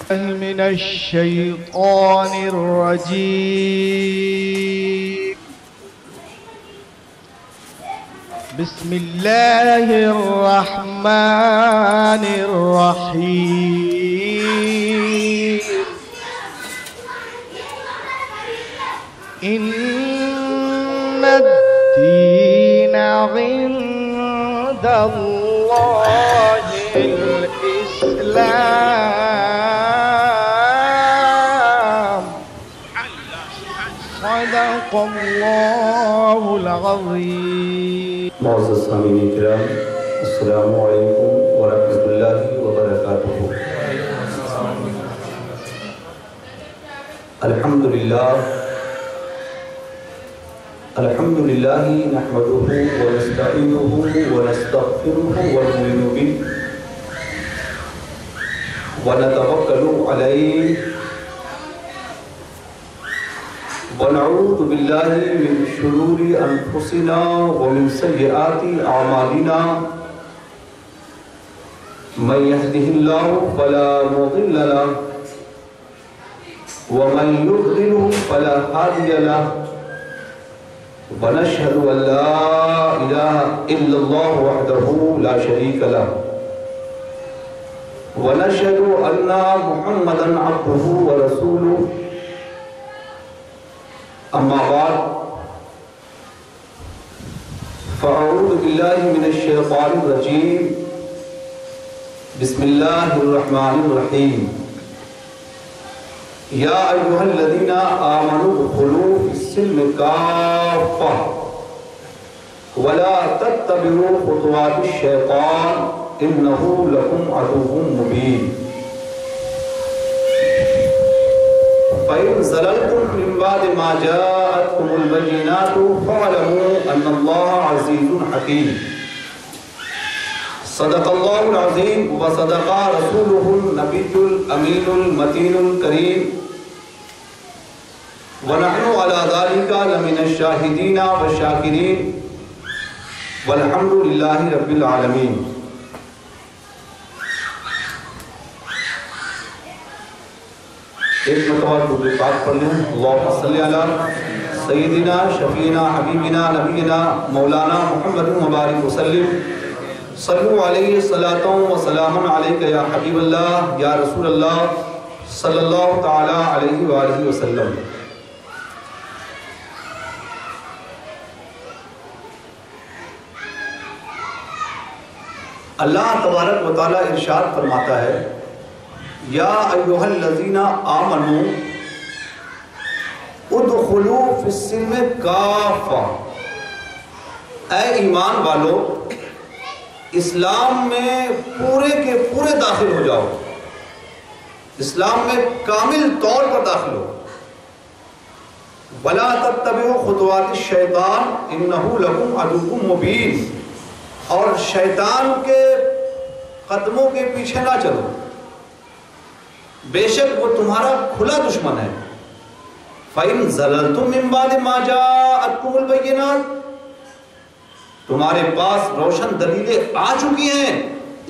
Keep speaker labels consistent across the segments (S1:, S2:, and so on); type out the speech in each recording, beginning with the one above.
S1: من الشيطان الرجيم. بسم الله الرحمن الرحيم. إن الدين عند الله الإسلام. صدق الله العظيم.
S2: معزز سامعین کرام، السلام علیکم ورحمۃ اللہ وبرکاتہ۔ الحمد للہ نحمده ونستعینه ونستغفره ونؤمن به ونتوکل علیہ ونعوذ باللہ من شرور انفسنا ومن سیئات اعمالنا من يهده الله فلا مضل له ومن يضلل فلا هادي له ونشهد ان لا اله الا الله وحده لا شريك له ونشهد ان محمدا عبده ورسوله. اما بعد فاعوذ باللہ من الشیطان الرجیم. بسم اللہ الرحمن الرحیم. یا ایھا الذین آمنوا ادخلوا فی السلم کافۃ ولا تتبعوا خطوات الشیطان انہ لکم عدو مبین. فَإِن زَلَلْتُمْ مِن بَعْدِ مَا جَاءَتْكُمُ الْبَيِّنَاتُ فَاعْلَمُوا أَنَّ اللَّهَ عَزِيزٌ حَكِيمٌ. صدق اللہ العظیم وصدق رسولہ النبی الامین المتین الکریم ونحن علی ذلک لمن الشاہدین والشاکرین والحمد للہ رب العالمین. ایک مرتبہ درود پاک پڑھ لیں. اللہم صلی علی سیدنا شفینا حبیبنا نبینا مولانا محمد مبارک وسلم. صلو علیہ صلاۃ و سلام علیک یا حبیب اللہ یا رسول اللہ صلی اللہ تعالی علیہ وآلہ وسلم. اللہ تبارک و تعالی ارشاد فرماتا ہے یا ایھا الذین آمنوا ادخلوا فی السلم کافۃ. اے ایمان والو، اسلام میں پورے کے پورے داخل ہو جاؤ، اسلام میں کامل طور پر داخل ہو. وَلَا تَتَّبِعُوا خُطُوَاتِ الشَّيْطَانِ إِنَّهُ لَكُمْ عَدُوٌّ مُبِينٌ. اور شیطان کے قدموں کے پیچھے نہ چلو، بے شک وہ تمہارا کھلا دشمن ہے. فَإِن زَلَلْتُم مِّن بَعْدِ مَا جَاءَتْكُمُ الْبَيِّنَاتُ. تمہارے پاس روشن دلیلیں آ چکی ہیں،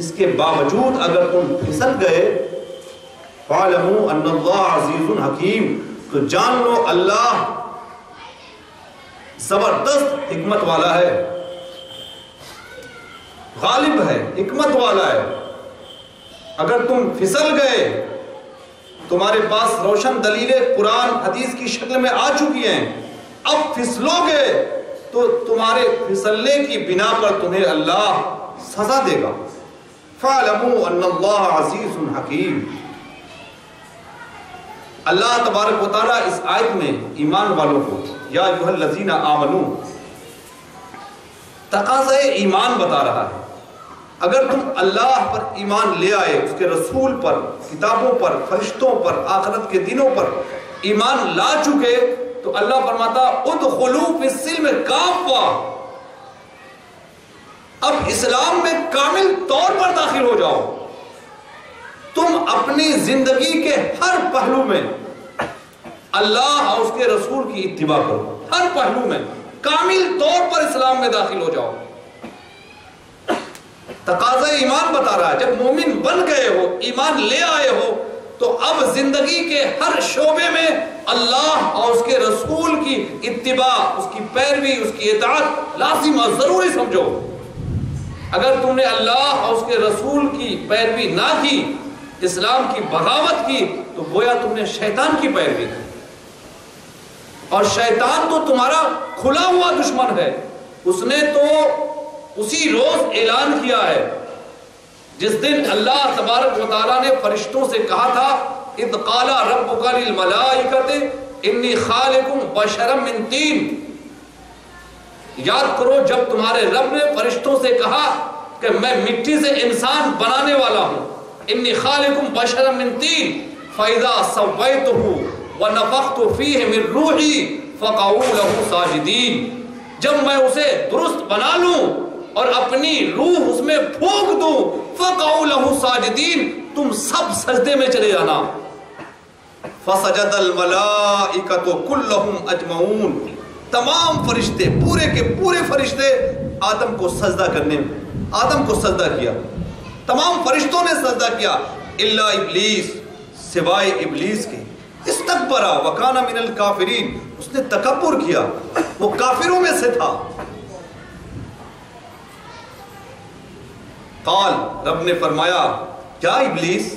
S2: اس کے باوجود اگر تم پھسل گئے فَاعْلَمُوا أَنَّ اللَّهَ عَزِيزٌ حَكِيمٌ. تو جان لو اللہ زبردست حکمت والا ہے، غالب ہے، حکمت والا ہے. اگر تم پھسل گئے، تمہارے پاس روشن دلیلیں قرآن حدیث کی شکل میں آ چکی ہیں، اب پھسلو گے تو تمہارے پھسلنے کی بنا پر تمہیں اللہ سزا دے گا. فَاعْلَمُوا أَنَّ اللَّهَ عَزِيزٌ حَكِيمٌ. اللہ تبارک و تعالیٰ اس آیت میں ایمان والوں کو یا ایھا الذین آمنوا تقاضۂ ایمان بتا رہا ہے. اگر تم اللہ پر ایمان لے آئے، اس کے رسول پر، کتابوں پر، فرشتوں پر، آخرت کے دنوں پر ایمان لا چکے تو اللہ فرماتا ادخلوا فی السلم کافۃ. اب اسلام میں کامل طور پر داخل ہو جاؤ. تم اپنی زندگی کے ہر پہلو میں اللہ اور اس کے رسول کی اتباع کرو، ہر پہلو میں کامل طور پر اسلام میں داخل ہو جاؤ. تقاضا ایمان بتا رہا ہے. جب مومن بن گئے ہو، ایمان لے آئے ہو، تو اب زندگی کے ہر شعبے میں اللہ اور اس کے رسول کی اتباع، اس کی پیروی، اس کی اطاعت لازم اور ضروری سمجھو۔ اگر تم نے اللہ اور اس کے رسول کی پیروی نہ کی، اسلام کی بغاوت کی، تو گویا تم نے شیطان کی پیروی کی، اور شیطان تو تمہارا کھلا ہوا دشمن ہے۔ اس نے تو اسی روز اعلان کیا ہے جس دن اللہ تبارک و تعالیٰ نے فرشتوں سے کہا تھا اذ قال ربک للملائکۃ انی خالق بشرا من طین۔ یاد کرو جب تمہارے رب نے فرشتوں سے کہا کہ میں مٹی سے انسان بنانے والا ہوں، انی خالق بشرا من طین فاذا سویتہ ونفخت فیہ من روحی فقعوا لہ ساجدین۔ جب میں اسے درست بنا لوں اور اپنی روح اس میں پھونک دوں، فقعوا لہ ساجدین، تم سب سجدے میں چلے جانا۔ فسجد الملائکۃ کلہم اجمعون، تمام فرشتے، پورے کے پورے فرشتے آدم کو سجدہ کیا، تمام فرشتوں نے سجدہ کیا، الا ابلیس، سوائے ابلیس کے، استکبر وکان من الکافرین، اس نے تکبر کیا، وہ کافروں میں سے تھا۔ قال، رب نے فرمایا کیا ابلیس،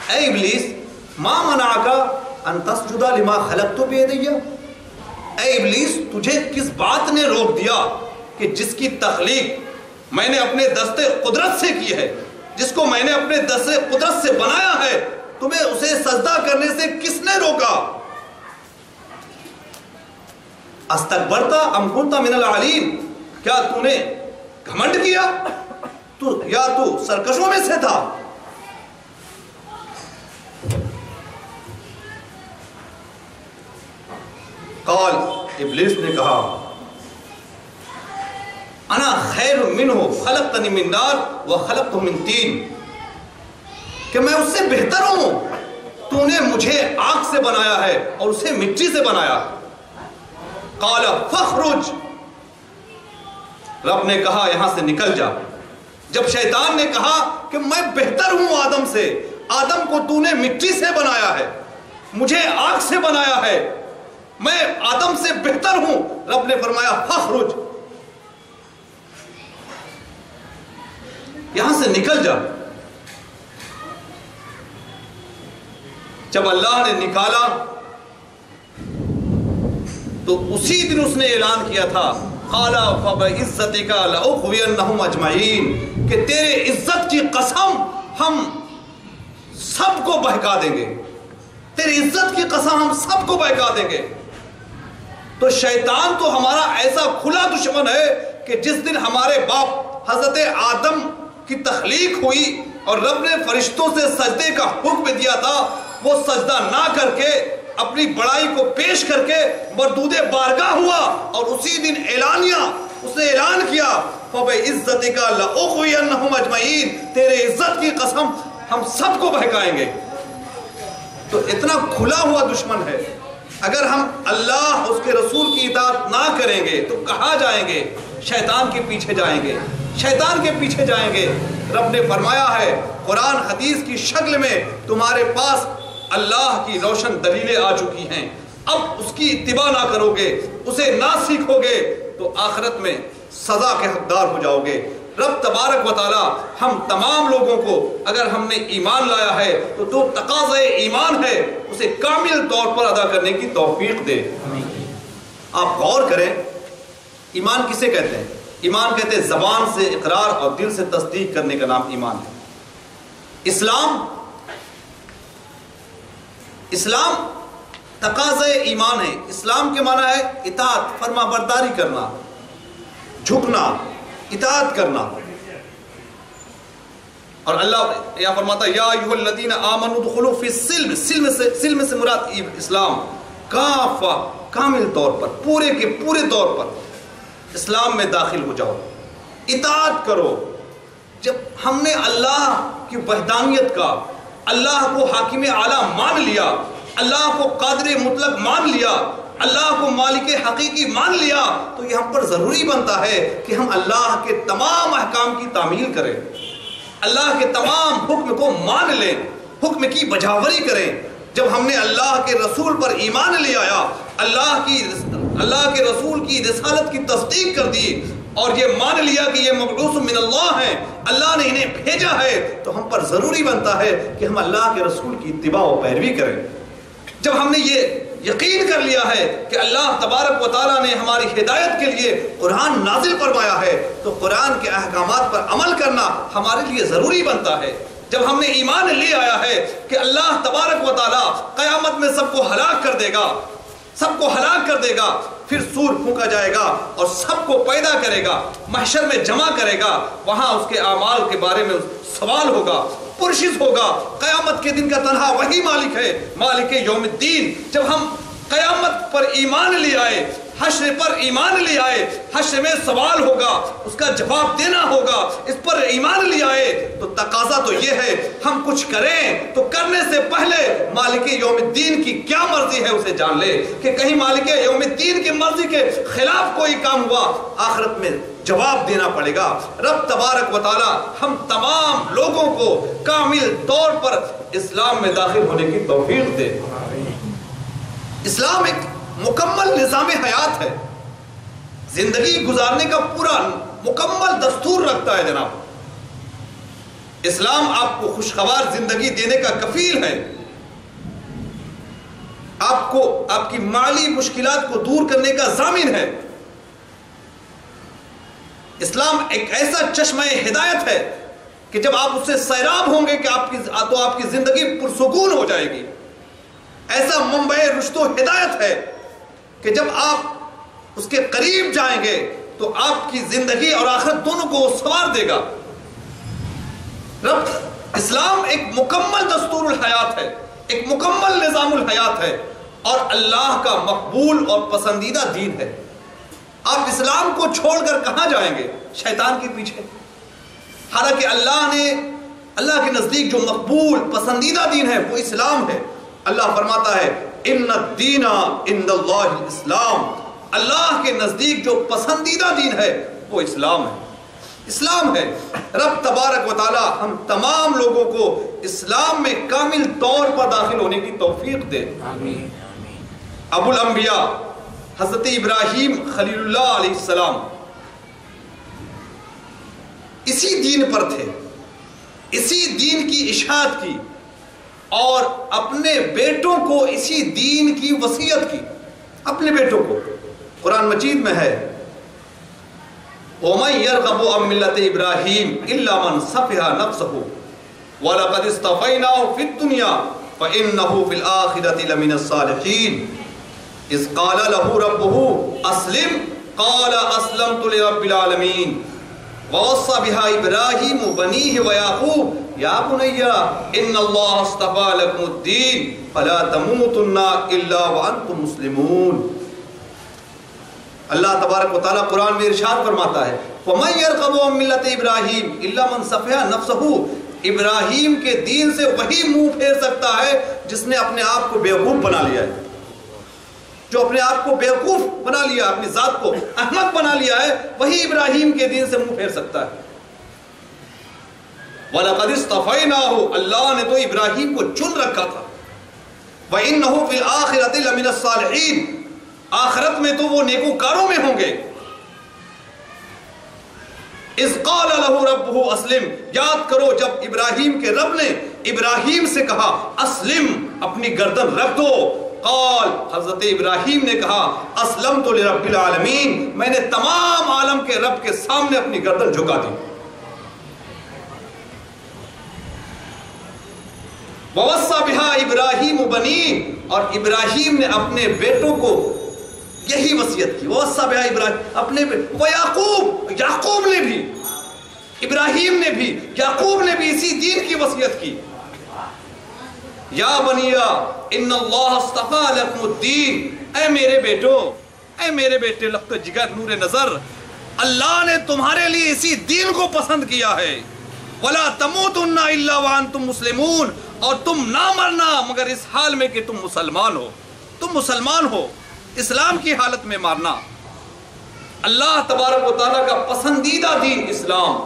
S2: اے ابلیس، ما منعک ان تسجد لما خلقت بیدی، اے ابلیس تجھے کس بات نے روک دیا کہ جس کی تخلیق میں نے اپنے دست قدرت سے کی ہے، جس کو میں نے اپنے دست قدرت سے بنایا ہے، تمہیں اسے سجدہ کرنے سے کس نے روکا؟ استکبرت ام کنت من العالین، کیا تو نے گھمنڈ کیا یا تو سرکشوں میں سے تھا؟ قال، ابلیس نے کہا انا خیر منہ خلقتنی من نار وخلقتہ من طین، کہ میں اس سے بہتر ہوں، تو نے مجھے آگ سے بنایا ہے اور اسے مٹی سے بنایا۔ قال فاخرج، رب نے کہا یہاں سے نکل جا۔ جب شیطان نے کہا کہ میں بہتر ہوں آدم سے، آدم کو تو نے مٹی سے بنایا ہے، مجھے آگ سے بنایا ہے، میں آدم سے بہتر ہوں، رب نے فرمایا فاخرج، یہاں سے نکل جا۔ جب اللہ نے نکالا تو اسی دن اس نے اعلان کیا تھا قال فبعزتک لاغوینہم اجمعین، کہ تیرے عزت کی قسم ہم سب کو بہکا دیں گے، تیری عزت کی قسم ہم سب کو بہکا دیں گے۔ تو شیطان تو ہمارا ایسا کھلا دشمن ہے کہ جس دن ہمارے باپ حضرت آدم کی تخلیق ہوئی اور رب نے فرشتوں سے سجدے کا حکم دیا تھا، وہ سجدہ نہ کر کے اپنی بڑائی کو پیش کر کے مردود بارگاہ ہوا، اور اسی دن اعلانیہ اس نے اعلان کیا فَبِعِزَّتِكَ لَأُغْوِيَنَّهُمْ أَجْمَعِينَ، تیرے عزت کی قسم ہم سب کو بہکائیں گے۔ تو اتنا کھلا ہوا دشمن ہے، اگر ہم اللہ اس کے رسول کی اطاعت نہ کریں گے تو کہاں جائیں گے؟ شیطان کے پیچھے جائیں گے، شیطان کے پیچھے جائیں گے۔ رب نے فرمایا ہے قرآن حدیث کی شکل میں تمہارے پاس اللہ کی روشن دلیلیں آ چکی ہیں، اب اس کی اتباع نہ کرو گے، اسے نہ سیکھو گے تو آخرت میں سزا کے حقدار ہو جاؤ گے۔ رب تبارک و تعالی ہم تمام لوگوں کو، اگر ہم نے ایمان لایا ہے تو تقاضۂ ایمان ہے، اسے کامل طور پر ادا کرنے کی توفیق دے۔ آپ غور کریں، ایمان کسے کہتے ہیں؟ ایمان کہتے ہیں زبان سے اقرار اور دل سے تصدیق کرنے کا نام ایمان ہے۔ اسلام تقاضۂ ایمان ہے۔ اسلام کے معنی ہے اطاعت، فرما برداری کرنا، جھکنا، اطاعت کرنا۔ اور اللہ یا فرماتا یا ایھا الذین آمنوا ادخلوا فی السلم، سلم سے مراد اسلام، کافہ، کامل طور پر، پورے کے پورے طور پر اسلام میں داخل ہو جاؤ، اطاعت کرو۔ جب ہم نے اللہ کی وحدانیت کا، اللہ کو حاکم اعلیٰ مان لیا، اللہ کو قادر مطلق مان لیا، اللہ کو مالک حقیقی مان لیا، تو یہ ہم پر ضروری بنتا ہے کہ ہم اللہ کے تمام احکام کی تعمیل کریں، اللہ کے تمام حکم کو مان لیں، حکم کی بجاوری کریں. جب ہم نے اللہ کے رسول پر ایمان لے آیا, اللہ کے رسول کی رسالت کی تصدیق کر دی اور یہ مان لیا کہ یہ مبعوث من اللہ ہیں, اللہ نے انہیں بھیجا ہے, تو ہم پر ضروری بنتا ہے کہ ہم اللہ کے رسول کی اتباع و پیروی کریں. جب ہم نے یہ یقین کر لیا ہے کہ اللہ تبارک و تعالیٰ نے ہماری ہدایت کے لیے قرآن نازل فرمایا ہے, تو قرآن کے احکامات پر عمل کرنا ہمارے لیے ضروری بنتا ہے. جب ہم نے ایمان لے آیا ہے کہ اللہ تبارک و تعالیٰ قیامت میں سب کو ہلاک کر دے گا, سب کو ہلاک کر دے گا, پھر سور پھونکا جائے گا اور سب کو پیدا کرے گا, محشر میں جمع کرے گا, وہاں اس کے اعمال کے بارے میں سوال ہوگا, پرشش ہوگا. قیامت کے دن کا تنہا وہی مالک ہے, مالک یوم الدین. جب ہم قیامت پر ایمان لے آئے, حشر پر ایمان لے آئے, حشر میں سوال ہوگا, اس کا جواب دینا ہوگا, اس پر ایمان لے آئے, تو تقاضا تو یہ ہے ہم کچھ کریں تو کرنے سے پہلے مالک یوم الدین کی کیا مرضی ہے اسے جان لے, کہ کہیں مالک یوم الدین کی مرضی کے خلاف کوئی کام ہوا, آخرت میں جواب دینا پڑے گا. رب تبارک و تعالی ہم تمام لوگوں کو کامل طور پر اسلام میں داخل ہونے کی توفیق دے. اسلام ایک مکمل نظام حیات ہے, زندگی گزارنے کا پورا مکمل دستور رکھتا ہے. جناب, اسلام آپ کو خوشگوار زندگی دینے کا کفیل ہے, آپ کو آپ کی مالی مشکلات کو دور کرنے کا ضامن ہے. اسلام ایک ایسا چشمہ ہدایت ہے کہ جب آپ اس سے سیراب ہوں گے کہ آپ کی زندگی پرسکون ہو جائے گی. ایسا منبع رشد و ہدایت ہے کہ جب آپ اس کے قریب جائیں گے تو آپ کی زندگی اور آخرت دونوں کو سنوار دے گا. رب اسلام ایک مکمل دستور الحیات ہے, ایک مکمل نظام الحیات ہے, اور اللہ کا مقبول اور پسندیدہ دین ہے. آپ اسلام کو چھوڑ کر کہاں جائیں گے؟ شیطان کے پیچھے. حالانکہ اللہ کے نزدیک جو مقبول پسندیدہ دین ہے وہ اسلام ہے. اللہ فرماتا ہے ان الدین عند اللہ الاسلام, اللہ کے نزدیک جو پسندیدہ دین ہے وہ اسلام ہے. اسلام ہے. رب تبارک و تعالی ہم تمام لوگوں کو اسلام میں کامل طور پر داخل ہونے کی توفیق دے. آمین. ابو الانبیاء حضرت ابراہیم خلیل اللہ علیہ السلام اسی دین پر تھے, اسی دین کی اشاعت کی, اور اپنے بیٹوں کو اسی دین کی وصیت کی. اپنے بیٹوں کو قرآن مجید میں ہے وَمَن يَرْغَبُ عَن مِّلَّةِ إِبْرَاهِيمَ إِلَّا مَن سَفِهَ نَفْسَهُ وَلَقَدِ اصْطَفَيْنَاهُ فِي الدُّنْيَا فَإِنَّهُ فِي الْآخِرَةِ لَمِنَ الصَّالِحِينَ إِذْ قَالَ لَهُ رَبُّهُ أَسْلِمْ قَالَ أَسْلَمْتُ لِرَبِّ الْعَالَمِينَ وَوَصَّى بِهَا إِبْرَاهِيمُ بَنِيهِ وَيَعْقُوبُ يَا بُنَيَّ إِنَّ اللَّهَ اصْطَفَى لَكُمُ الدِّينَ فَلَا تَمُوتُنَّ إِلَّا وَأَنْتُمْ مُسْلِمُونَ. اللہ تبارک و تعالیٰ قرآن میں ارشاد فرماتا ہے وَمَن يَرْغَبُ عَن مِّلَّةِ إِبْرَاهِيمَ إِلَّا مَن سَفِهَ نَفْسَهُ. ابراہیم کے دین سے وہی منہ پھیر سکتا ہے جس نے اپنے آپ کو بیوقوف بنا لیا ہے, جو اپنے آپ کو بیوقوف بنا لیا, اپنی ذات کو احمق بنا لیا ہے, وہی ابراہیم کے دین سے منہ پھیر سکتا ہے. وَلَقَدِ اصْطَفَيْنَاهُ, اللہ نے تو ابراہیم کو چن رکھا تھا. وَإِنَّهُ فِي الْآخِرَةِ لَمِنَ الصَّالِحِينَ, آخرت میں تو وہ نیکوکاروں میں ہوں گے. اِذْ قَالَ لَهُ رَبُّهُ أَسْلِمْ, یاد کرو جب ابراہیم کے رب نے ابراہیم سے کہا اسلم, اپنی گردن رکھ دو. قال, حضرت ابراہیم نے کہا اسلمت لرب العالمین, میں نے تمام عالم کے رب کے سامنے اپنی گردن جھکا دی. وَوَصَّى بِهَا إِبْرَاهِيمُ بَنِيهِ, اور ابراہیم نے اپنے بیٹوں کو یہی وصیت کی. وَوَصَّى بِهَا إِبْرَاهِيمُ, اپنے وَيَعْقُوب, یعقوب نے بھی, ابراہیم نے بھی, یعقوب نے بھی اسی دین کی وصیت کی. یا بنیا ان اللہ اصطفیٰ لکم الدین, اے میرے بیٹو, اے میرے بیٹے لخت جگر نور نظر, اللہ نے تمہارے لیے اسی دین کو پسند کیا ہے. وَلَا تَمُوتُنَّ إِلَّا وَأَنْتُمْ مُسْلِمُونَ, اور تم نہ مرنا مگر اس حال میں کہ تم مسلمان ہو. تم مسلمان ہو, اسلام کی حالت میں مارنا. اللہ تبارک و تعالیٰ کا پسندیدہ دین اسلام,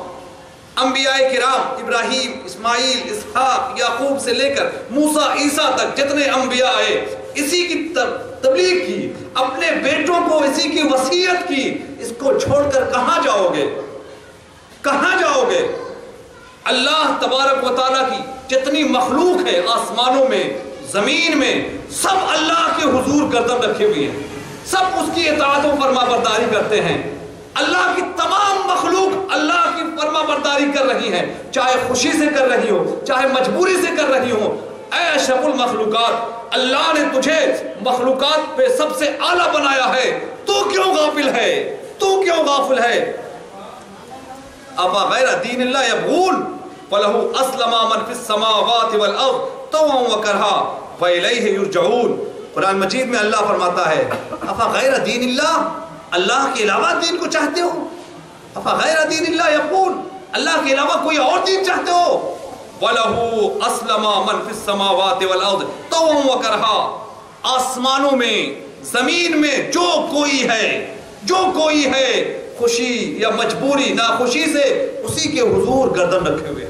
S2: انبیاء کرام ابراہیم، اسماعیل، اسحاق، یعقوب سے لے کر موسیٰ، عیسیٰ تک جتنے انبیاء آئے اسی کی تبلیغ کی، اپنے بیٹوں کو اسی کی وصیت کی. اس کو چھوڑ کر کہاں جاؤ گے؟ کہاں جاؤ گے؟ اللہ تبارک و تعالیٰ کی جتنی مخلوق ہے آسمانوں میں، زمین میں، سب اللہ کے حضور گردن رکھے ہوئے ہیں، سب اس کی اطاعت و فرما برداری کرتے ہیں. اللہ کی تمام مخلوق اللہ کی فرما برداری کر رہی ہے، چاہے خوشی سے کر رہی ہو، چاہے مجبوری سے کر رہی ہو. اے اشرف المخلوقات، اللہ نے تجھے مخلوقات پہ سب سے اعلیٰ بنایا ہے، تو کیوں غافل ہے؟ تو کیوں غافل ہے؟ افا غیر دین اللہ یبغون وَلَهُ أَسْلَمَ مَنْ فِي السَّمَاوَاتِ وَالْأَرْضِ طَوْعًا وَكَرْهًا وَإِلَيْهِ يُرْجَعُونَ. قرآن مجید میں اللہ فرماتا ہے افا غیر دین اللہ، اللہ کے علاوہ دین کو چاہتے ہو؟ افا غیر دین اللہ یبغون، اللہ کے علاوہ کوئی اور دین چاہتے ہو؟ وَلَهُ أَسْلَمَ مَنْ فِي السَّمَاوَاتِ وَالْأَرْضِ طَوْعًا وَكَرْهًا. آسمانوں میں، زمین میں جو کوئی ہے خوشی یا مجبوری، ناخوشی سے اسی کے حضور گردن رکھے ہوئے.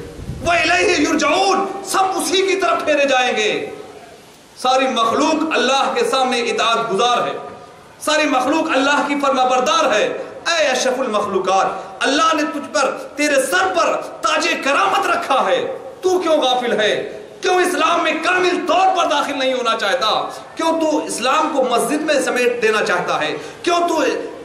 S2: وَإِلَيْهِ يُرْجَعُونَ، سب اسی کی طرف پھیرے جائیں گے. ساری مخلوق اللہ کے سامنے اطاعت گزار ہے، ساری مخلوق اللہ کی فرما بردار ہے. اے اشرف المخلوقات، اللہ نے تجھ پر، تیرے سر پر تاج کرامت رکھا ہے، تو کیوں غافل ہے؟ کیوں اسلام میں کامل طور پر داخل نہیں ہونا چاہتا؟ کیوں تو اسلام کو مسجد میں سمیٹ دینا چاہتا ہے؟ کیوں تو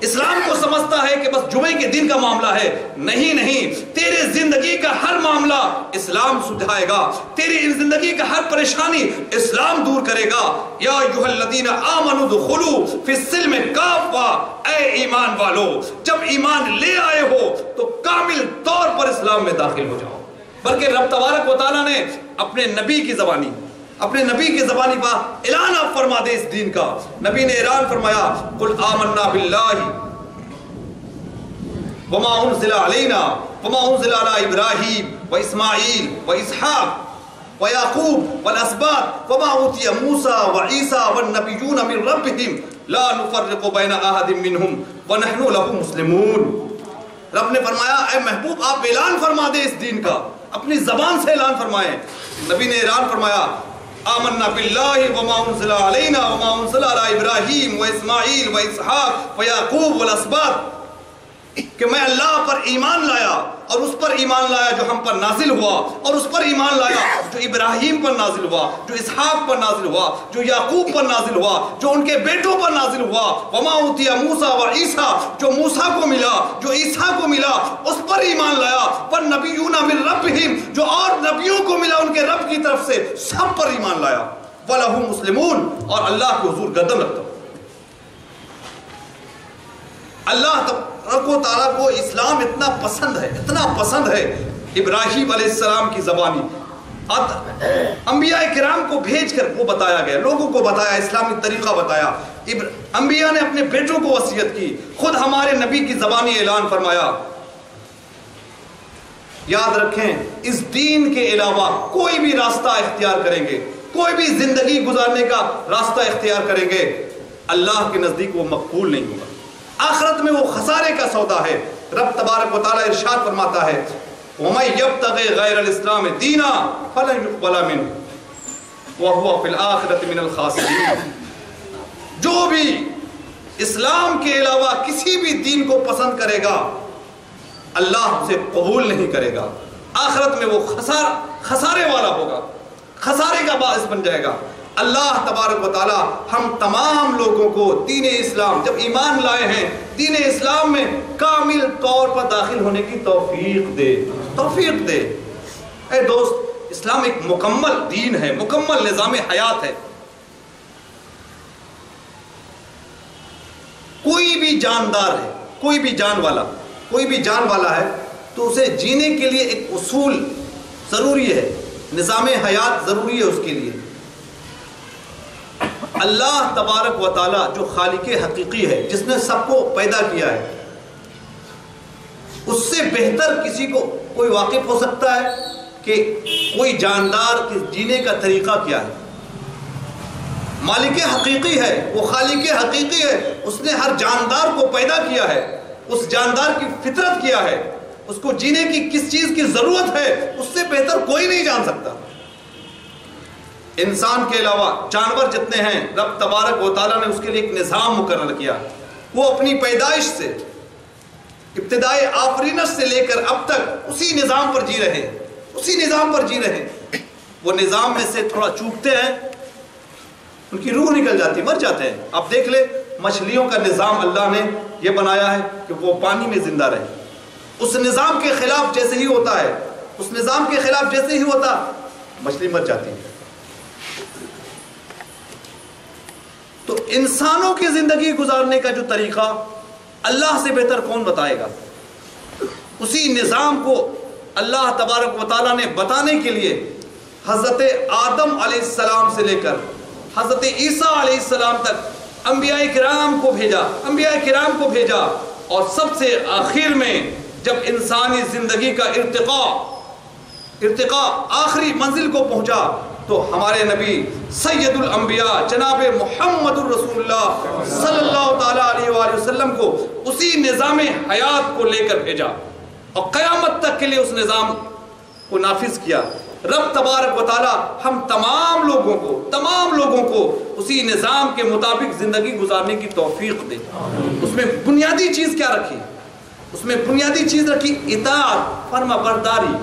S2: اسلام کو سمجھتا ہے کہ بس جمعے کے دن کا معاملہ ہے؟ نہیں، تیرے زندگی کا ہر معاملہ اسلام سلجھائے گا، تیری زندگی کا ہر پریشانی اسلام دور کرے گا. یا ایھا الذین آمنوا ادخلوا فی السلم کافہ، اے ایمان والو، جب ایمان لے آئے ہو تو کامل طور پر اسلام میں داخل ہو جاؤ. بلکہ رب تبارک و تعالیٰ نے اپنے نبی کی زبانی پر اعلان آپ فرما دے اس دین کا. نبی نے اعلان فرمایا قل آمنا باللہ وما انزل علینا وما انزل علی ابراہیم و اسماعیل و اسحاق و یعقوب والاسباط وما اوتی موسیٰ و عیسیٰ والنبیون من ربهم لا نفرق بین احد منہم ونحن له مسلمون. رب نے فرمایا اے محبوب آپ اعلان فرما دے اس دین کا، اپنی زبان سے اعلان فرمائیں. نبی نے اعلان فرمایا آمنا باللہ وما انزل علینا وما انزل علی ابراہیم و اسماعیل و اسحاق و یعقوب والاسباط، کہ میں اللہ پر ایمان لایا اور اس پر ایمان لایا جو ہم پر نازل ہوا، اور اس پر ایمان لایا جو ابراہیم پر نازل ہوا، جو اسحاق پر نازل ہوا، جو یعقوب پر نازل ہوا، جو ان کے بیٹوں پر نازل ہوا. وما اوتی موسیٰ و عیسیٰ، جو موسیٰ کو ملا، جو عیسیٰ کو ملا، اس پر ایمان لایا. والنبیون من ربهم، جو اور نبیوں کو ملا ان کے رب کی طرف سے، سب پر ایمان لایا. وَلَهُ مسلمون، اور اللہ کے حضور گردن رکھتا ہوں. اللہ تبارک و تعالیٰ کو اسلام اتنا پسند ہے. ابراہیم علیہ السلام کی زبانی انبیاء کرام کو بھیج کر وہ بتایا گیا، لوگوں کو بتایا، اسلامی طریقہ بتایا. انبیاء نے اپنے بیٹوں کو وصیت کی، خود ہمارے نبی کی زبانی اعلان فرمایا. یاد رکھیں اس دین کے علاوہ کوئی بھی راستہ اختیار کریں گے، کوئی بھی زندگی گزارنے کا راستہ اختیار کریں گے، اللہ کے نزدیک وہ مقبول نہیں ہوگا. آخرت میں وہ خسارے کا سودا ہے. رب تبارک و تعالیٰ ارشاد فرماتا ہے وَمَن يَبْتَغِ غَيْرَ الْإِسْلَامِ دِينًا فَلَن يُقْبَلَ مِنْهُ وَهُوَ فِي الْآخِرَةِ مِنَ الْخَاسِرِينَ. جو بھی اسلام کے علاوہ کسی بھی دین کو پسند کرے گا اللہ اسے قبول نہیں کرے گا، آخرت میں وہ خسارے والا ہوگا، خسارے کا باعث بن جائے گا. اللہ تبارک و تعالی ہم تمام لوگوں کو دین اسلام جب ایمان لائے ہیں دین اسلام میں کامل طور پر داخل ہونے کی توفیق دے. اے دوست، اسلام ایک مکمل دین ہے، مکمل نظام حیات ہے. کوئی بھی جاندار ہے، کوئی بھی جان والا ہے تو اسے جینے کے لیے ایک اصول ضروری ہے، نظام حیات ضروری ہے اس کے لیے. اللہ تبارک و تعالی جو خالق حقیقی ہے، جس نے سب کو پیدا کیا ہے، اس سے بہتر کسی کو کوئی واقف ہو سکتا ہے کہ کوئی جاندار کے جینے کا طریقہ کیا ہے. مالک حقیقی ہے، وہ خالق حقیقی ہے، اس نے ہر جاندار کو پیدا کیا ہے، اس جاندار کی فطرت کیا ہے. اس کو جینے کی کس چیز کی ضرورت ہے اس سے بہتر کوئی نہیں جان سکتا۔ انسان کے علاوہ جانور جتنے ہیں رب تبارک و تعالیٰ نے اس کے لیے ایک نظام مقرر کیا۔ وہ اپنی پیدائش سے ابتدائی آفرینش سے لے کر اب تک اسی نظام پر جی رہے، اسی نظام پر جی رہے۔ وہ نظام میں سے تھوڑا چوکتے ہیں، ان کی روح نکل جاتی، مر جاتے ہیں۔ اب دیکھ لے مچھلیوں کا نظام اللہ نے یہ بنایا ہے کہ وہ پانی میں زندہ رہے۔ اس نظام کے خلاف جیسے ہی ہوتا ہے، اس نظام کے خلاف جیسے ہی ہوتا مچھلی مر جاتی ہے۔ تو انسانوں کی زندگی گزارنے کا جو طریقہ اللہ سے بہتر کون بتائے گا؟ اسی نظام کو اللہ تبارک و تعالیٰ نے بتانے کے لیے حضرت آدم علیہ السلام سے لے کر حضرت عیسیٰ علیہ السلام تک انبیاء کرام کو بھیجا، اور سب سے آخر میں جب انسانی زندگی کا ارتقاء آخری منزل کو پہنچا تو ہمارے نبی سید الانبیاء جناب محمد الرسول اللہ صلی اللہ تعالیٰ علیہ وآلہ وسلم کو اسی نظام حیات کو لے کر بھیجا، اور قیامت تک کے لیے اس نظام کو نافذ کیا۔ رب تبارک و تعالیٰ ہم تمام لوگوں کو اسی نظام کے مطابق زندگی گزارنے کی توفیق دے۔ اس میں بنیادی چیز کیا رکھی؟ اس میں بنیادی چیز رکھی اطاعت، فرما برداری۔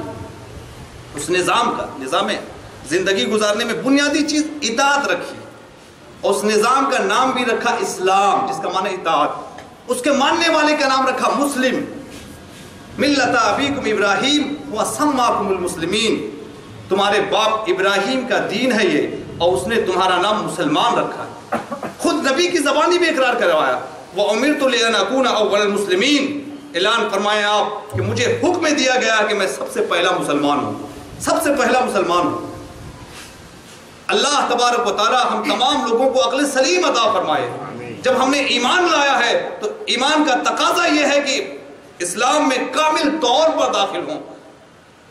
S2: اس نظام زندگی گزارنے میں بنیادی چیز اطاعت رکھی، اور اس نظام کا نام بھی رکھا اسلام، جس کا معنی اطاعت۔ اس کے ماننے والے کا نام رکھا مسلم، ملت ابیکم ابراہیم وسماکم المسلمین، تمہارے باپ ابراہیم کا دین ہے یہ، اور اس نے تمہارا نام مسلمان رکھا ہے۔ خود نبی کی زبانی بھی اقرار کروایا، وَأُمِرْتُ لِأَنْ أَكُونَ أَوَّلَ الْمُسْلِمِينَ، اعلان فرمایا آپ کہ مجھے حکم دیا گیا کہ میں سب سے پہلا مسلمان ہوں۔ اللہ تبارک و تعالی ہم تمام لوگوں کو عقل سلیم عطا فرمائے۔ جب ہم نے ایمان لایا ہے تو ایمان کا تقاضا یہ ہے کہ اسلام میں کامل طور پر داخل ہوں۔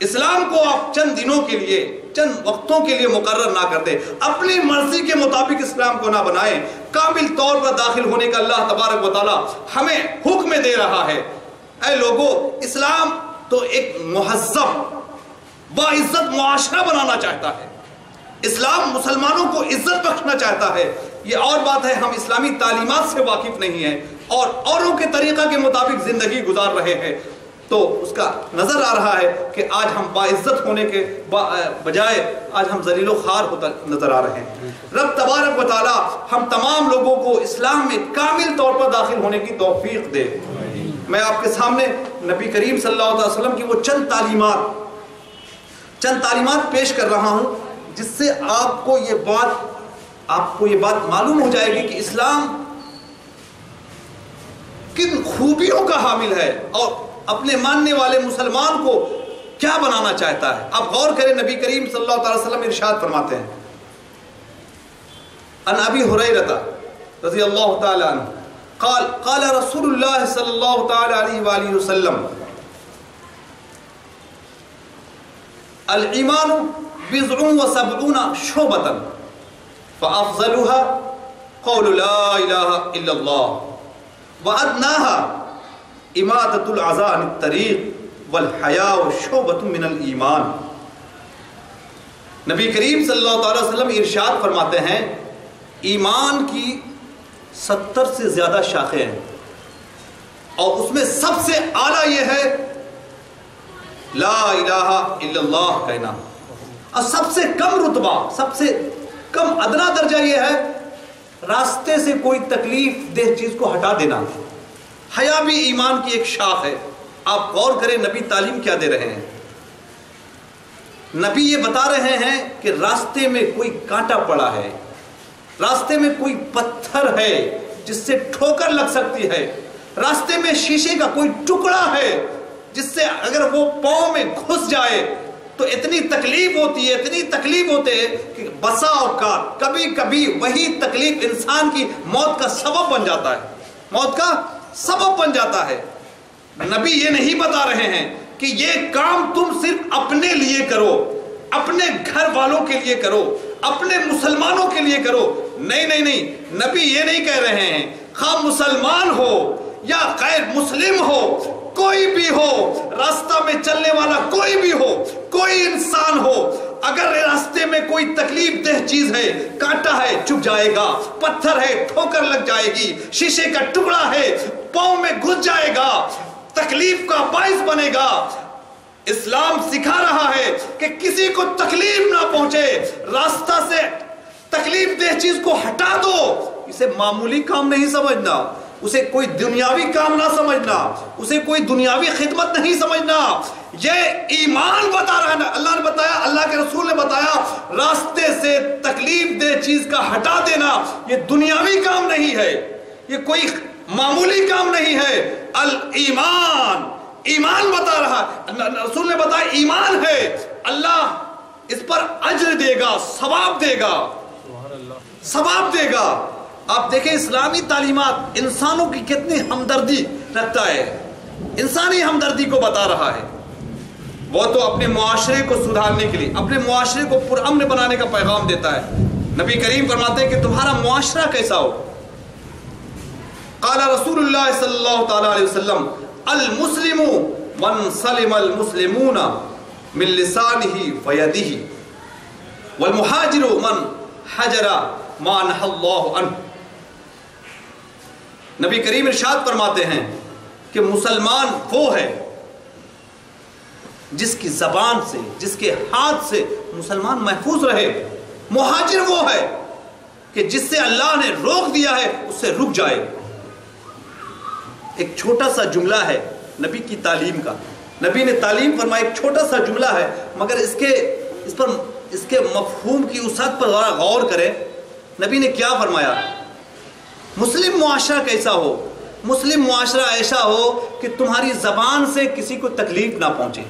S2: اسلام کو آپ چند دنوں کے لیے، چند وقتوں کے لیے مقرر نہ کر دیں، اپنی مرضی کے مطابق اسلام کو نہ بنائیں۔ کامل طور پر داخل ہونے کا اللہ تبارک و تعالی ہمیں حکم دے رہا ہے۔ اے لوگو، اسلام تو ایک مہذب باعزت معاشرہ بنانا چاہتا ہے، اسلام مسلمانوں کو عزت بخشنا چاہتا ہے۔ یہ اور بات ہے ہم اسلامی تعلیمات سے واقف نہیں ہیں اور اوروں کے طریقہ کے مطابق زندگی گزار رہے ہیں، تو اس کا نظر آ رہا ہے کہ آج ہم باعزت ہونے کے بجائے آج ہم ذلیل و خوار ہوتا نظر آ رہے ہیں۔ رب تبارک و تعالی ہم تمام لوگوں کو اسلام میں کامل طور پر داخل ہونے کی توفیق دے۔ میں آپ کے سامنے نبی کریم صلی اللہ علیہ وسلم کی وہ چند تعلیمات پیش کر رہا ہوں، جس سے آپ کو یہ بات معلوم ہو جائے گی کہ اسلام کن خوبیوں کا حامل ہے اور اپنے ماننے والے مسلمان کو کیا بنانا چاہتا ہے۔ آپ غور کریں، نبی کریم صلی اللہ علیہ وسلم ارشاد فرماتے ہیں، عن ابی ہریرہ رضی اللہ تعالی عنہ قال قال رسول اللہ صلی اللہ تعالی علیہ وآلہ وسلم الایمان بضع وسبعون شعبۃ فافضلها قول لا الہ الا اللہ وادناها اماطۃ العزاء عن الطریق والحیاء شعبۃ من الایمان۔ نبی کریم صلی اللہ تعالی وسلم ارشاد فرماتے ہیں، ایمان کی 70 سے زیادہ شاخیں ہیں، اور اس میں سب سے اعلیٰ یہ ہے لا الہ الا اللہ کہنا، اور سب سے کم رتبہ، سب سے کم ادنا درجہ یہ ہے راستے سے کوئی تکلیف دہ چیز کو ہٹا دینا۔ حیا بھی ایمان کی ایک شاخ ہے۔ آپ غور کریں نبی تعلیم کیا دے رہے ہیں۔ نبی یہ بتا رہے ہیں کہ راستے میں کوئی کانٹا پڑا ہے، راستے میں کوئی پتھر ہے جس سے ٹھوکر لگ سکتی ہے، راستے میں شیشے کا کوئی ٹکڑا ہے جس سے اگر وہ پاؤں میں گھس جائے تو اتنی تکلیف ہوتی ہے کہ بسا اوقات کبھی کبھی وہی تکلیف انسان کی موت کا سبب بن جاتا ہے۔ نبی یہ نہیں بتا رہے ہیں کہ یہ کام تم صرف اپنے لیے کرو، اپنے گھر والوں کے لیے کرو، اپنے مسلمانوں کے لیے کرو۔ نہیں، نبی یہ نہیں کہہ رہے ہیں خواہ مسلمان ہو یا غیر مسلم ہو، کوئی بھی بھی ہو، راستہ میں چلنے والا کوئی بھی ہو، کوئی انسان ہو، اگر راستے میں کوئی تکلیف دہ چیز ہے، کانٹا ہے چبھ جائے گا، پتھر ہے ٹھوکر لگ جائے گی، شیشے کا ٹکڑا ہے پاؤں میں گھس جائے گا، تکلیف کا باعث بنے گا، اسلام سکھا رہا ہے کہ کسی کو تکلیف نہ پہنچے، راستہ سے تکلیف دہ چیز کو ہٹا دو۔ اسے معمولی کام نہیں سمجھنا، اسے کوئی دنیاوی کام نہ سمجھنا، اسے کوئی دنیاوی خدمت نہیں سمجھنا، یہ ایمان بتا رہا ہے۔ اللہ نے بتایا، اللہ کے رسول نے بتایا، راستے سے تکلیف دہ چیز کا ہٹا دینا یہ دنیاوی کام نہیں ہے، یہ کوئی معمولی کام نہیں ہے۔ الایمان، ایمان بتا رہا، رسول نے بتایا ایمان ہے، اللہ اس پر اجر دے گا، ثواب دے گا، ثواب دے گا۔ آپ دیکھیں اسلامی تعلیمات انسانوں کی کتنی ہمدردی رکھتا ہے، انسانی ہمدردی کو بتا رہا ہے۔ وہ تو اپنے معاشرے کو سدھارنے کے لیے، اپنے معاشرے کو پرامن بنانے کا پیغام دیتا ہے۔ نبی کریم فرماتے ہیں کہ تمہارا معاشرہ کیسا ہو؟ قال رسول اللہ صلی اللہ تعالی علیہ وسلم المسلم من سلم المسلمون من لسانه ويده والمهاجر من حجر ما نهى الله عنه۔ نبی کریم ارشاد فرماتے ہیں کہ مسلمان وہ ہے جس کی زبان سے، جس کے ہاتھ سے مسلمان محفوظ رہے، مہاجر وہ ہے کہ جس سے اللہ نے روک دیا ہے اس سے رک جائے۔ ایک چھوٹا سا جملہ ہے نبی کی تعلیم کا، نبی نے تعلیم فرمائی، ایک چھوٹا سا جملہ ہے، مگر اس کے مفہوم کی وسعت پر غور کریں۔ نبی نے کیا فرمایا؟ مسلم معاشرہ کیسا ہو؟ مسلم معاشرہ ایسا ہو کہ تمہاری زبان سے کسی کو تکلیف نہ پہنچے،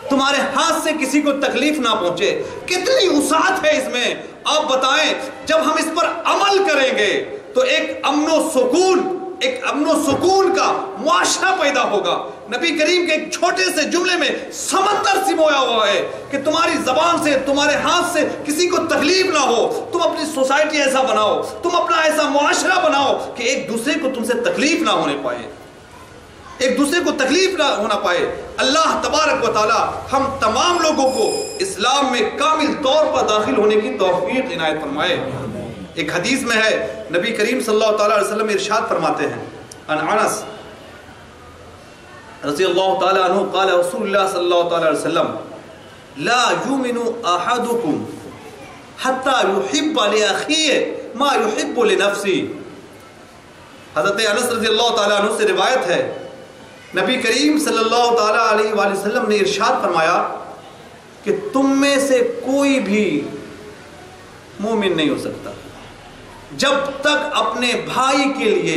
S2: تمہارے ہاتھ سے کسی کو تکلیف نہ پہنچے۔ کتنی وسعت ہے اس میں، آپ بتائیں۔ جب ہم اس پر عمل کریں گے تو ایک امن و سکون کا معاشرہ پیدا ہوگا۔ نبی کریم کے ایک چھوٹے سے جملے میں سمندر سمویا ہوا ہے کہ تمہاری زبان سے، تمہارے ہاتھ سے کسی کو تکلیف نہ ہو۔ تم اپنی سوسائٹی ایسا بناؤ، تم اپنا ایسا معاشرہ بناؤ کہ ایک دوسرے کو تم سے تکلیف نہ ہونے پائے، ایک دوسرے کو تکلیف نہ ہونا پائے۔ اللہ تبارک و تعالی ہم تمام لوگوں کو اسلام میں کامل طور پر داخل ہونے کی توفیق عنایت فرمائے۔ ایک حدیث میں ہے، نبی کریم صلی اللہ تعالی علیہ وسلم ارشاد فرماتے ہیں، ان انس رضی اللہ تعالی عنہ قال رسول اللہ صلی اللہ تعالی علیہ وسلم لا یؤمن احدکم حتی یحب لاخیہ ما یحب لنفسہ۔ حضرت انس رضی اللہ تعالی عنہ سے روایت ہے، نبی کریم صلی اللہ تعالی علیہ وآلہ وسلم نے ارشاد فرمایا کہ تم میں سے کوئی بھی مومن نہیں ہو سکتا جب تک اپنے بھائی کے لیے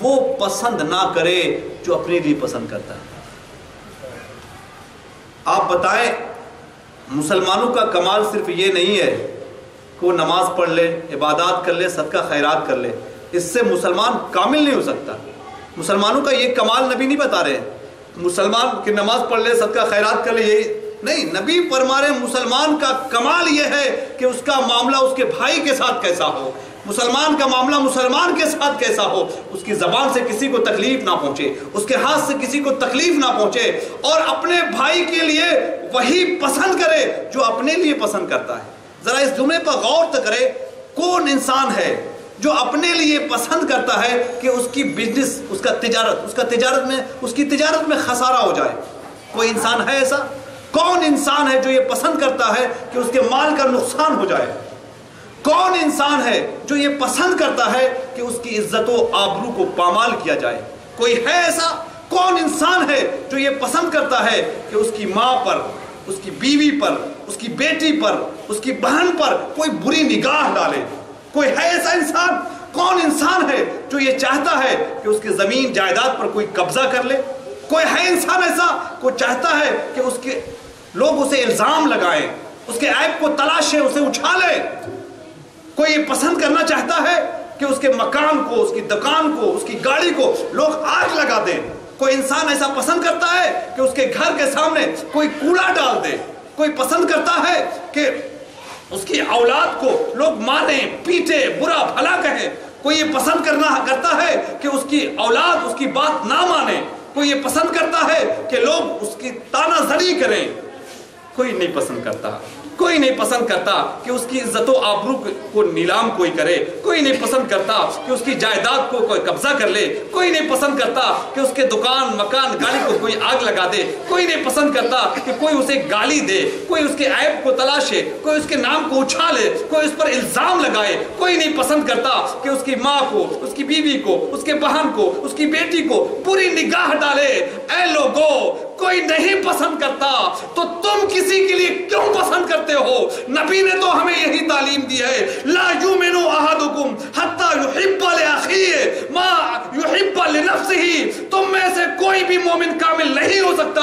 S2: وہ پسند نہ کرے جو اپنے لیے پسند کرتا ہے۔ آپ بتائیں، مسلمانوں کا کمال صرف یہ نہیں ہے کہ وہ نماز پڑھ لے، عبادات کر لے، صدقہ خیرات کر لے، اس سے مسلمان کامل نہیں ہو سکتا۔ مسلمانوں کا یہ کمال نبی نہیں بتا رہے مسلمان کہ نماز پڑھ لے، صدقہ خیرات کر لے، یہی نہیں۔ نبی فرما رہے مسلمان کا کمال یہ ہے کہ اس کا معاملہ اس کے بھائی کے ساتھ کیسا ہو، مسلمان کا معاملہ مسلمان کے ساتھ کیسا ہو، اس کی زبان سے کسی کو تکلیف نہ پہنچے، اس کے ہاتھ سے کسی کو تکلیف نہ پہنچے، اور اپنے بھائی کے لیے وہی پسند کرے جو اپنے لیے پسند کرتا ہے۔ ذرا اس جملے پر غور تو کرے، کون انسان ہے جو اپنے لیے پسند کرتا ہے کہ اس کی بزنس، اس کی تجارت میں خسارہ ہو جائے؟ کوئی انسان ہے ایسا؟ کون انسان ہے جو یہ پسند کرتا ہے کہ اس کے مال کا نقصان ہو جائے؟ کون انسان ہے جو یہ پسند کرتا ہے کہ اس کی عزت و آبرو کو پامال کیا جائے؟ کوئی ہے ایسا؟ کون انسان ہے جو یہ پسند کرتا ہے کہ اس کی ماں پر، اس کی بیوی پر، اس کی بیٹی پر، اس کی بہن پر کوئی بری نگاہ ڈالے؟ کوئی ہے ایسا انسان؟ کون انسان ہے جو یہ چاہتا ہے کہ اس کی زمین جائیداد پر کوئی قبضہ کر لے؟ کوئی ہے انسان ایسا؟ کوئی چاہتا ہے کہ اس کے لوگ اسے الزام لگائیں، اس کے عیب کو تلاشیں، اسے اچھالیں؟ کوئی یہ پسند کرنا چاہتا ہے کہ اس کے مکان کو، اس کی دکان کو، اس کی گاڑی کو لوگ آگ لگا دیں؟ کوئی انسان ایسا پسند کرتا ہے کہ اس کے گھر کے سامنے کوئی کوڑا ڈال دے؟ کوئی پسند کرتا ہے کہ اس کی اولاد کو لوگ ماریں، پیٹے، برا بھلا کہیں؟ کوئی یہ پسند کرتا ہے کہ اس کی اولاد اس کی بات نہ مانے؟ کوئی یہ پسند کرتا ہے کہ کی تانا زنی کریں، کوئی نہیں پسند کرتا. کوئی نہیں پسند کرتا کہ اس کی عزت و آبرو کو نیلام کوئی کرے. کوئی نہیں پسند کرتا کہ اس کی جائیداد کو کوئی قبضہ کر لے. کوئی نہیں پسند کرتا کہ اس کے دکان مکان گاڑی کو کوئی آگ لگا دے. کوئی نہیں پسند کرتا کہ کوئی اسے گالی دے، کوئی اس کے عیب کو تلاشے، کوئی اس کے نام کو اچھالے، کوئی اس پر الزام لگائے. کوئی نہیں پسند کرتا کہ اس کی ماں کو، اس کی بیوی کو، اس کے بہن کو، اس کی بیٹی کو پوری نگاہ ڈالے. اے لوگو، کوئی نہیں پسند کرتا تو تم کسی کے لیے کیوں پسند کرتے ہو؟ نبی نے تو ہمیں یہی تعلیم دی ہے، لا یؤمن احدکم حتی یحب لاخیہ ما یحب لنفسہ. تم میں سے کوئی بھی مومن کامل نہیں ہو سکتا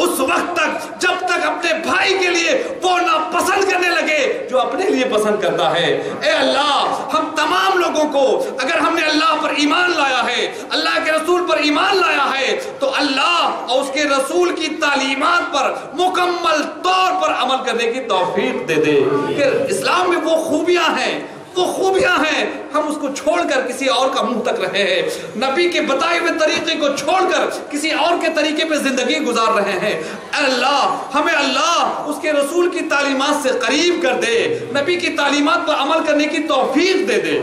S2: اس وقت تک جب تک اپنے بھائی کے لیے وہ نہ پسند کرنے لگے جو اپنے لیے پسند کرتا ہے. اے اللہ، ہم تمام لوگوں کو اگر ہم نے اللہ پر ایمان لایا ہے، اللہ کے رسول پر ایمان لایا ہے، تو اللہ اور اس کے رسول کی تعلیمات پر مکمل طور پر عمل کرنے کی توفیق دے دے. کہ اسلام میں وہ خوبیاں ہیں، وہ خوبیاں ہیں، ہم اس کو چھوڑ کر کسی اور کا منہ تک رہے ہیں. نبی کے بتائے ہوئے طریقے کو چھوڑ کر کسی اور کے طریقے پہ زندگی گزار رہے ہیں. اے اللہ، ہمیں اللہ اس کے رسول کی تعلیمات سے قریب کر دے، نبی کی تعلیمات پر عمل کرنے کی توفیق دے دے.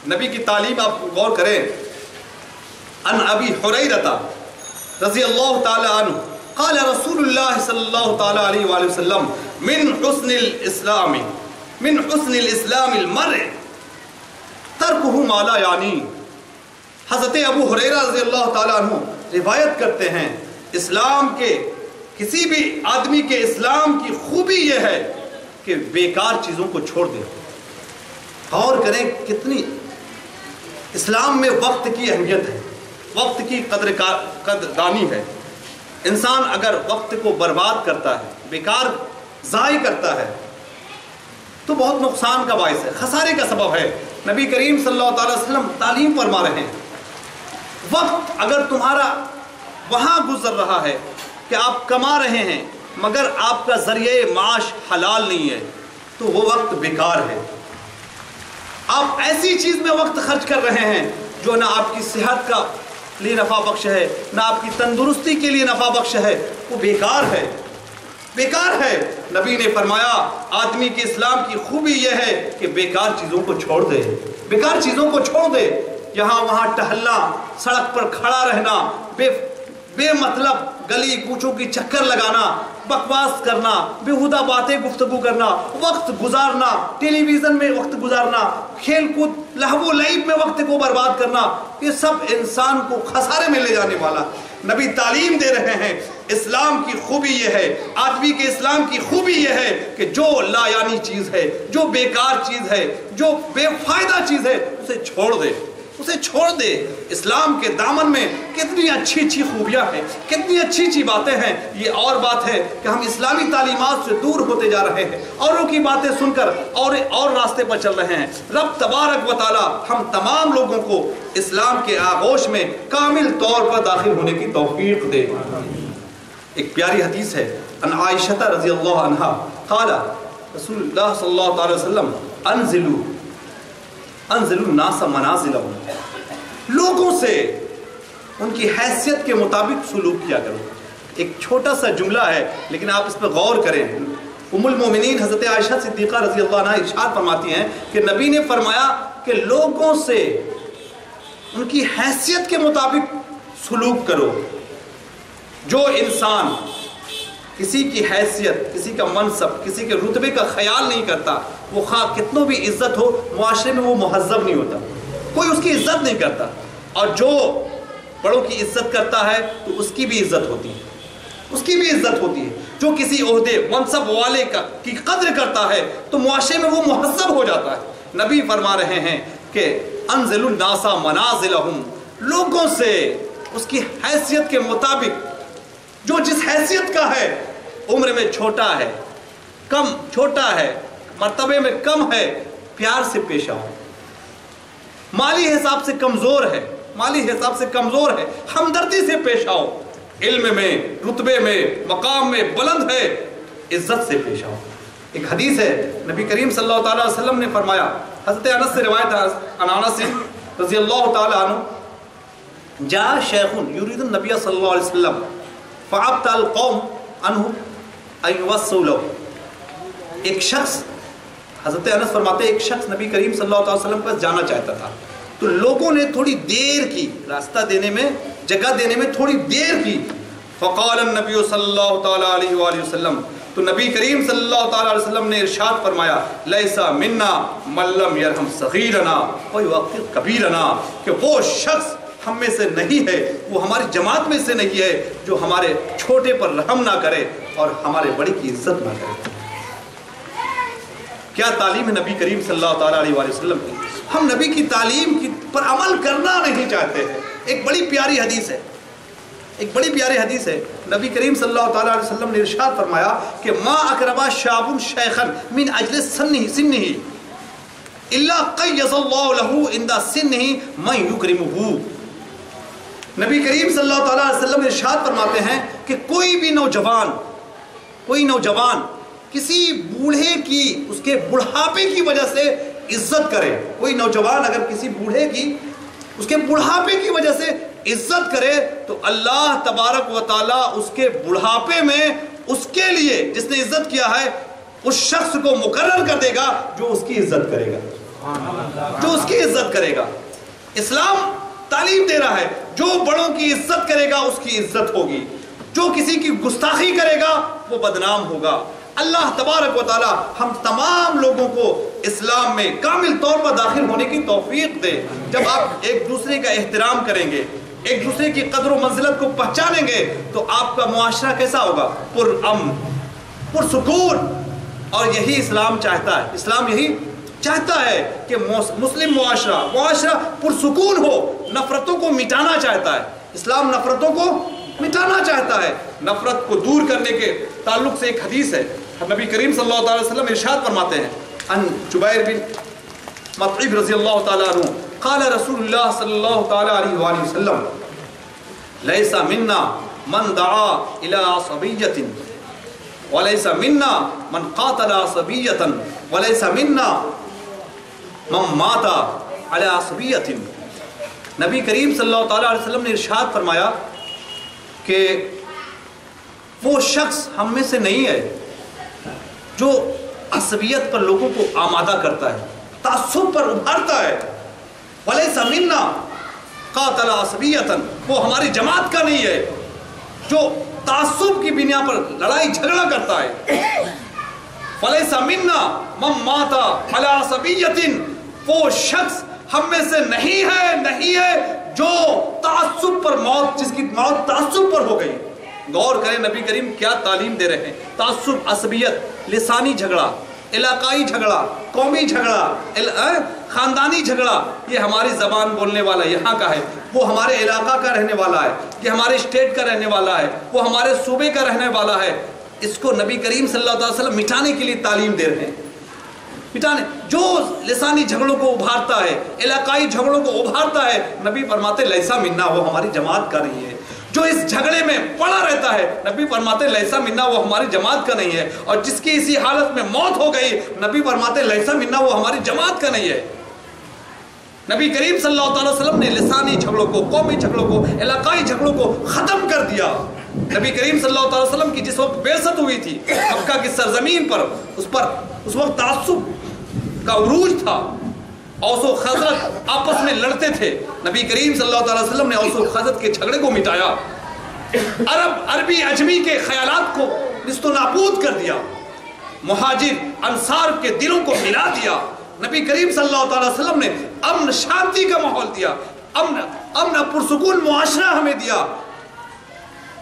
S2: نبی کی تعلیم آپ غور کریں. ان ابی حریرہ رضی اللہ تعالی عنہ قال رسول اللہ صلی اللہ تعالی علیہ وآلہ وسلم من حسن الاسلام المرء ترکہ ما لا یعنی. حضرت ابو ہریرہ رضی اللہ تعالی عنہ روایت کرتے ہیں، اسلام کے کسی بھی آدمی کے اسلام کی خوبی یہ ہے کہ بیکار چیزوں کو چھوڑ دے. غور کریں کتنی اسلام میں وقت کی اہمیت ہے، وقت کی قدردانی ہے. انسان اگر وقت کو برباد کرتا ہے، بیکار ضائع کرتا ہے، تو بہت نقصان کا باعث ہے، خسارے کا سبب ہے. نبی کریم صلی اللہ علیہ وسلم تعلیم فرما رہے ہیں، وقت اگر تمہارا وہاں گزر رہا ہے کہ آپ کما رہے ہیں مگر آپ کا ذریعہ معاش حلال نہیں ہے، تو وہ وقت بیکار ہے. آپ ایسی چیز میں وقت خرچ کر رہے ہیں جو نہ آپ کی صحت کا لیے نفع بخش ہے، نہ آپ کی تندرستی کے لیے نفع بخش ہے، وہ بیکار ہے، بیکار ہے. نبی نے فرمایا آدمی کے اسلام کی خوبی یہ ہے کہ بیکار چیزوں کو چھوڑ دے، بیکار چیزوں کو چھوڑ دے. یہاں وہاں ٹہلنا، سڑک پر کھڑا رہنا، بے مطلب گلی کوچوں کی چکر لگانا، بکواس کرنا، بیہودہ باتیں گفتگو کرنا، وقت گزارنا، ٹیلی ویژن میں وقت گزارنا، کھیل کود لہو و لعب میں وقت کو برباد کرنا، یہ سب انسان کو خسارے میں لے جانے والا. نبی تعلیم دے رہے ہیں اسلام کی خوبی یہ ہے، آدمی کے اسلام کی خوبی یہ ہے کہ جو لا یعنی چیز ہے، جو بیکار چیز ہے، جو بے فائدہ چیز ہے، اسے چھوڑ دے، اسے چھوڑ دے. اسلام کے دامن میں کتنی اچھی اچھی خوبیاں ہیں، کتنی اچھی اچھی باتیں ہیں. یہ اور بات ہے کہ ہم اسلامی تعلیمات سے دور ہوتے جا رہے ہیں، اوروں کی باتیں سن کر اور راستے پر چل رہے ہیں. رب تبارک و تعالی ہم تمام لوگوں کو اسلام کے آغوش میں کامل طور پر داخل ہونے کی توفیق دے. ایک پیاری حدیث ہے، ان عائشہ رضی اللہ عنہا قال رسول اللہ صلی اللہ علیہ وسلم انزلوا الناس منازلهم، لوگوں سے ان کی حیثیت کے مطابق سلوک کیا کرو. ایک چھوٹا سا جملہ ہے لیکن آپ اس پہ غور کریں. ام المومنین حضرت عائشہ صدیقہ رضی اللہ عنہا ارشاد فرماتی ہیں کہ نبی نے فرمایا کہ لوگوں سے ان کی حیثیت کے مطابق سلوک کرو. جو انسان کسی کی حیثیت، کسی کا منصب، کسی کے رتبے کا خیال نہیں کرتا، وہ خواہ کتنوں بھی عزت ہو، معاشرے میں وہ مہذب نہیں ہوتا، کوئی اس کی عزت نہیں کرتا. اور جو بڑوں کی عزت کرتا ہے تو اس کی بھی عزت ہوتی ہے، اس کی بھی عزت ہوتی ہے. جو کسی عہدے منصب والے کی قدر کرتا ہے تو معاشرے میں وہ مہذب ہو جاتا ہے. نبی فرما رہے ہیں کہ انزل الناس منازلہم، لوگوں سے اس کی حیثیت کے مطابق، جو جس حیثیت کا ہے، عمر میں چھوٹا ہے، کم چھوٹا ہے، مرتبے میں کم ہے، پیار سے پیش آؤ. مالی حساب سے کمزور ہے، مالی حساب سے کمزور ہے، ہمدردی سے پیش آؤ. علم میں، رتبے میں، مقام میں بلند ہے، عزت سے پیش آؤ. ایک حدیث ہے، نبی کریم صلی اللہ تعالیٰ علیہ وسلم نے فرمایا، حضرت انس سے روایت ہے، انس رضی اللہ تعالیٰ عنہ، جا شیخ یرید النبی صلی اللہ علیہ وسلم فَعَبْتَ الْقَوْمُ عَنْهُ أَنْ يُوَصُّوا لَهُ. ایک شخص، حضرت انس فرماتے ہیں ایک شخص نبی کریم صلی اللہ علیہ وسلم پر جانا چاہتا تھا، تو لوگوں نے تھوڑی دیر کی، راستہ دینے میں، جگہ دینے میں تھوڑی دیر کی. فقال النبی صلی اللہ تعالیٰ علیہ وآلہ وسلم، تو نبی کریم صلی اللہ تعالیٰ علیہ وسلم نے ارشاد فرمایا لیسا منا من لم یرحم صغیرنا ویوقر کبیرنا، کہ وہ شخص ہم میں سے نہیں ہے، وہ ہماری جماعت میں سے نہیں ہے جو ہمارے چھوٹے پر رحم نہ کرے اور ہمارے بڑے کی عزت نہ کرے. کیا تعلیم ہے نبی کریم صلی اللہ تعالیٰ علیہ وآلہ وسلم کی. ہم نبی کی تعلیم پر عمل کرنا نہیں چاہتے ہیں. ایک بڑی پیاری حدیث ہے، ایک بڑی پیاری حدیث ہے. نبی کریم صلی اللہ تعالیٰ علیہ وسلم نے ارشاد فرمایا کہ ما اقربا شاب شیخا من اجل سنہ الا قیض اللہ له عند سنہ من یکرمہ. نبی کریم صلی اللہ تعالیٰ علیہ وسلم ارشاد فرماتے ہیں کہ کوئی بھی نوجوان کسی بوڑھے کی اس کے بڑھاپے کی وجہ سے عزت کرے، کوئی نوجوان اگر کسی بوڑھے کی اس کے بڑھاپے کی وجہ سے عزت کرے تو اللہ تبارک و تعالیٰ اس کے بڑھاپے میں اس کے لیے جس نے عزت کیا ہے اس شخص کو مقرر کر دے گا جو اس کی عزت کرے گا. اسلام تعلیم دے رہا ہے جو بڑوں کی عزت کرے گا اس کی عزت ہوگی، جو کسی کی گستاخی کرے گا وہ بدنام ہوگا. اللہ تبارک و تعالی ہم تمام لوگوں کو اسلام میں کامل طور پر داخل ہونے کی توفیق دے. جب آپ ایک دوسرے کا احترام کریں گے، ایک دوسرے کی قدر و منزلت کو پہچانیں گے تو آپ کا معاشرہ کیسا ہوگا؟ پرامن، پرسکون. اور یہی اسلام چاہتا ہے. اسلام یہی چاہتا ہے کہ مسلم معاشرہ پرسکون ہو، نفرتوں کو مٹانا چاہتا ہے. اسلام نفرتوں کو مٹانا چاہتا ہے. نفرت کو دور کرنے کے تعلق سے ایک حدیث ہے. نبی کریم صلی اللہ علیہ وسلم ارشاد فرماتے ہیں ان جبیر بن مطعم رضی اللہ تعالیٰ عنہ قال رسول اللہ صلی اللہ تعالیٰ علیہ وآلہ وسلم لیس منا من دعا الى عصبیت ولیس منا من قاتل عصبیت ولیس منا من مات علی عصبیت. نبی کریم صلی اللہ تعالیٰ علیہ وسلم نے ارشاد فرمایا کہ وہ شخص ہم میں سے نہیں ہے جو عصبیت پر لوگوں کو آمادہ کرتا ہے، تعصب پر ابھارتا ہے. وَلَيْسَ مِنَّا قَاتَلَ عَصْبِيَّةً، وہ ہماری جماعت کا نہیں ہے جو تعصب کی بنیاد پر لڑائی جھگڑا کرتا ہے. وَلَيْسَ مِنَّا مَن مَاتَ عَلَى عَصْبِيَّةٍ، وہ شخص ہم میں سے نہیں ہے جو تعصب پر موت، جس کی موت تعصب پر ہو گئی. غور کریں نبی کریم کیا تعلیم دے رہے ہیں. تعصب، عصبیت، لسانی جھگڑا، علاقائی جھگڑا، قومی جھگڑا، خاندانی جھگڑا، یہ ہماری زبان بولنے والا یہاں کا ہے، وہ ہمارے علاقہ کا رہنے والا ہے، یہ ہمارے اسٹیٹ کا رہنے والا ہے، وہ ہمارے صوبے کا رہنے والا ہے. اس کو نبی کریم صلی اللہ علیہ وسلم مٹانے کے لیے تعلیم دے رہے ہیں. مٹانے جو لسانی جھگڑوں کو ابھارتا ہے، علاقائی جھگڑوں کو ابھارتا ہے، نبی فرماتے لیسا منا، وہ ہماری جماعت کا نہیں ہے. جو اس جھگڑے میں پڑا رہتا ہے نبی فرماتے لیسا منا، وہ ہماری جماعت کا نہیں ہے. اور جس کی اسی حالت میں موت ہو گئی نبی فرماتے لیسا منا، وہ ہماری جماعت کا نہیں ہے. نبی کریم صلی اللہ علیہ وسلم نے لسانی جھگڑوں کو، قومی جھگڑوں کو، علاقائی جھگڑوں کو ختم کر دیا. نبی کریم صلی اللہ علیہ وسلم کی جس وقت بعثت ہوئی تھی مکہ کی سرزمین پر، اس وقت تعصب کا عروج تھا. اوس و خزرج آپس میں لڑتے تھے. نبی کریم صلی اللہ علیہ وسلم نے اوس و خزرج کے جھگڑے کو مٹایا. عربی عجمی کے خیالات کو نست و نابود کر دیا. مہاجر انصار کے دلوں کو ملا دیا. نبی کریم صلی اللہ علیہ وسلم نے امن شانتی کا ماحول دیا، امن پرسکون معاشرہ ہمیں دیا.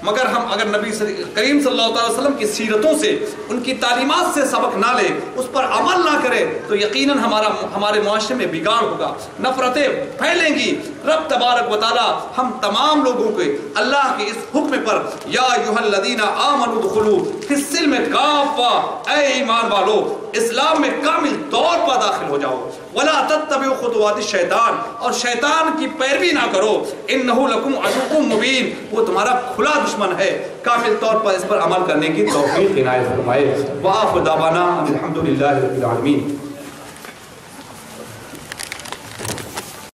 S2: مگر ہم اگر نبی کریم صلی اللہ علیہ وسلم کی سیرتوں سے، ان کی تعلیمات سے سبق نہ لے، اس پر عمل نہ کرے تو یقیناً ہمارے معاشرے میں بگاڑ ہوگا، نفرتیں پھیلیں گی. رب تبارک و تعالی ہم تمام لوگوں کے اللہ کے اس حکم پر یا ایھا الذین آمنوا ادخلوا فی السلم کافہ، اے ایمان والو اسلام میں کامل طور پر داخل ہو جاؤ. ولا تتبعوا خطوات الشیطان، اور شیطان کی پیروی نہ کرو. انہ لکم عدو مبین، وہ تمہارا کھلا دشمن ہے. کامل طور پر اس پر عمل کرنے کی توفیق عنایت فرمائے. وآخر دعوانا الحمدللہ رب العالمین.